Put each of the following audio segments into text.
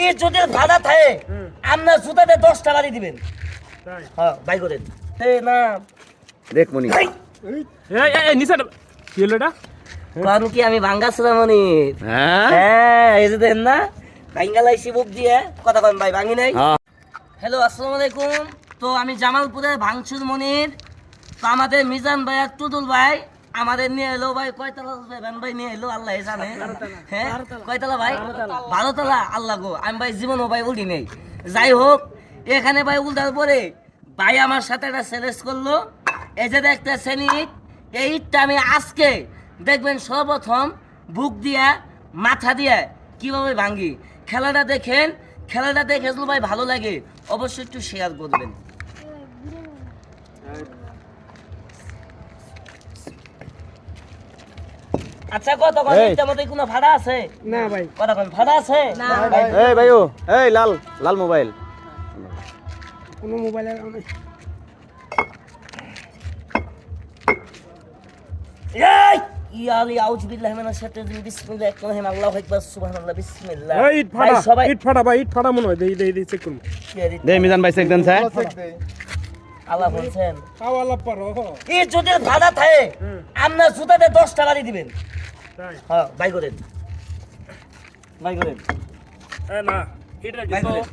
এই যদি ভাড়া থাকে আপনার জুতাতে 10 টাকা দিয়ে দিবেন। হ্যাঁ বাই করেন। এই না দেখ মনি এই নিচে কি হলো এটা? কারণ কি আমি ভাঙ্গা ছিলাম মনি। হ্যাঁ হ্যাঁ এই যে দেন না ভাঙ্গা লাইছি বুক দিয়ে কথা কন ভাই ভাঙি নাই। হ্যাঁ। হ্যালো আসসালামু আলাইকুম। তো আমি জামালপুরের ভাঙচুর মনির। তো আমাদের মিজান ভাই আর টুটুল ভাই আমাদের নিয়ে এলো ভাই কয়তলা ভাই নিয়ে এলো আল্লাহ জানে। হ্যাঁ কয়তলা ভাই 12 তলা আল্লাহ গো আমি ভাই জীবনও ভাই উল্টি নেই। যাই হোক এখানে ভাই উল্টার পরে ভাই আমার সাথে একটা চ্যালেঞ্জ করলো। এই যে দেখতে ইট, এই ইটটা আমি আজকে দেখবেন সর্বপ্রথম বুক দিয়া মাথা দিয়া কিভাবে ভাঙ্গি। খেলাটা দেখেন, খেলাটা দেখে ভাই ভালো লাগে অবশ্যই একটু শেয়ার করবেন। আচ্ছা কথা কন এটার মধ্যে কোনো ভাড়া আছে? না ভাই কথা কন ভাড়া আছে? না এই ভাইও এই লাল লাল মোবাইল কোনো মোবাইলে এই ইয়ালি আউযু বিল্লাহি মিনাশ শাইতানির রাজিম বিসমিল্লাহির রহমানির রহিম আল্লাহু আকবার সুবহানাল্লাহ বিসমিল্লাহ। এই ইট ফাটা সবাই ইট ফাটা ভাই ইট ফাটা মনে হয় দেই চেক করুন। দে মিজান ভাই চেক দেন স্যার আল্লাহ বলছেন আওয়ালা পারো এই যদি ভাড়া থাকে আপনার জুতাতে 10 টাকা দিয়ে দিবেন। তাই হ্যাঁ বাই করেন বাই করেন এ না এটা বাই কিন্তু করেন।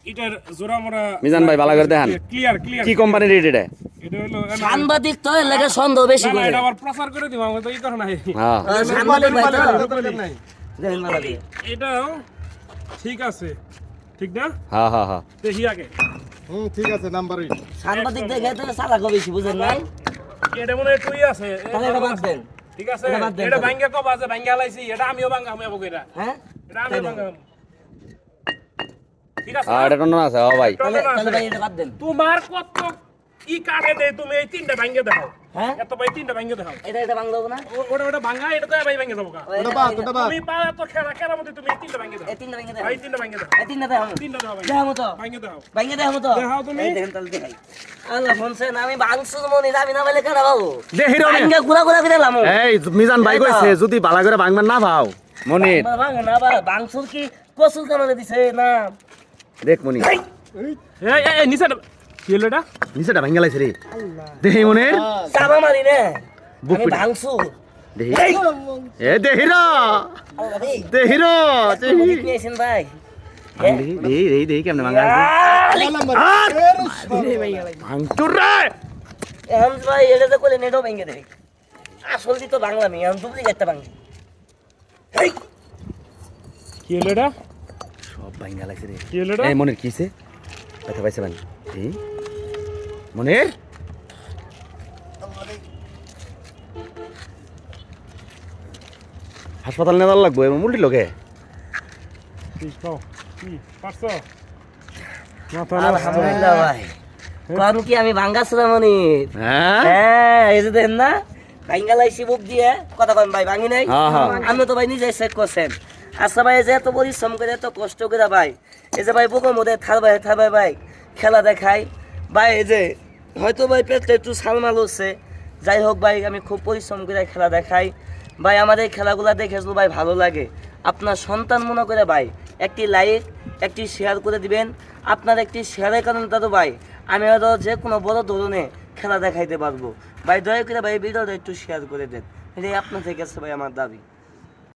এটার জোড়া মোড়া মিজান ভাই ভালো করে দেখান ক্লিয়ার কি কোম্পানির রেট এটা এটা হলো সাংবাদিক তো এর লাগে সন্দেহ বেশি না করে। এটা আবার প্রচার করে দিব আমরা তো এই কথা নাই। হ্যাঁ সাংবাদিক ভাই তো দেখেন মালা দিয়ে। এটাও ঠিক আছে ঠিক না হ্যাঁ হ্যাঁ হ্যাঁ দেখি আগে ঠিক আছে নাম্বারই সাংবাদিক দেখে তো চালাক বেশি বুঝেন নাই। এটা মনে হয় তুই আছে তাহলে এটা বাদ দেন। ঠিক আছে এটা বাদ দেন এটা তাহলে। ভাঙ্গা কো বাজে ভাঙ্গা লাইছি এটা আমিও ভাঙ্গা আমি আবো কইরা হ্যাঁ এটা আমিও ভাঙ্গা ঠিক আছে আর এটা টন আছে ও ভাই তাহলে তাহলে ভাই এটা বাদ দেন। তোমার কত ই কাটে দে তুমি এই তিনটা ভাঙ্গে দেখাও হ্যাঁ এত ভাই তিনটা ভাঙ্গে দেখাও এটা ভাঙলো না। ওটা ভাঙ্গা এটা তো ভাই ভাঙ্গে দেবো কা ওটা বাদ ওটা বাদ তুমি পাওয়া তো খেলা খেলার মধ্যে তুমি এই তিনটা ভাঙ্গে দাও এই তিনটা ভেঙে দেন। ভাই তিনটা ভাঙ্গে দাও এই তিনটা দেখাম। তিনটা দাও ভাই দেখামো তো ভাঙ্গে দাও ভেঙে দেখামো তো। দেখাও তুমি। এই দেখেন তাহলে দেখাই। আল্লাহ বলছেন আমি ভাঙচুর মনি আমি না বলে কেন বাবু দেহিরো ভাঙ্গা গুলা গুলা করে লামো। এই মিজান ভাই কইছে যদি ভালো করে ভাঙবেন না ভাও মনির ভাঙে না বা ভাঙচুর কি কসুর কারণে দিছে না। দেখ মনি এই নিচে কি হলো এটা নিচেটা ভাঙা লাইছে রে দেহি মনির চাবা মারি নে বুক আমি পিটা। ভাঙচুর। দেহি এই এ দেহিরো আল্লাহ রে দেহিরো বুঝি নিয়েছেন ভাই। দেহি দেহি দেহি দেহি কেমনে ভাঙা ভাঙচুর রে এখন ভাই এটা তো করে নেটও ভেঙে দেবে। আসল তো বাংলামি এখন ডুপ্লিকেটটা ভাঙছি। এই কি হলো এটা সব ভাঙা লাইছে রে কি হলো এটা এই মনির কিছে কথা পাইছে ভাই এই মনির হাসপাতাল নেওয়া লাগবো এমন মুলটি লোকে ঠিক নাও কি পারছো মাথা না আলহামদুলিল্লাহ ভাই কারণ কি আমি ভাঙ্গা ছিলাম মনির। হ্যাঁ হ্যাঁ এই যে দেন না ভাঙ্গা লাইছি বুক দিয়ে কথা কন ভাই ভাঙি নাই। হ্যাঁ, হ্যাঁ। আপনি তো ভাই নিজে চেক করছেন। আচ্ছা ভাই এই যে এত পরিশ্রম করে এত কষ্ট করে ভাই এই যে ভাই বুকের মধ্যে থারবাই ভাই খেলা দেখাই ভাই এই যে হয়তো ভাই পেটটা একটু সালমাল হচ্ছে। যাই হোক ভাই আমি খুব পরিশ্রম করে খেলা দেখাই ভাই আমাদের এই খেলাগুলা দেখে ভাই ভালো লাগে। আপনার সন্তান মনে করে ভাই একটি লাইক একটি শেয়ার করে দিবেন। আপনার একটি শেয়ারের কারণে তো ভাই আমি হয়তো যে কোনো বড় ধরনের খেলা দেখাইতে পারবো। ভাই দয়া করে ভাই ভিডিওটা একটু শেয়ার করে দেন, এটাই আপনার থেকে আছে ভাই আমার দাবি।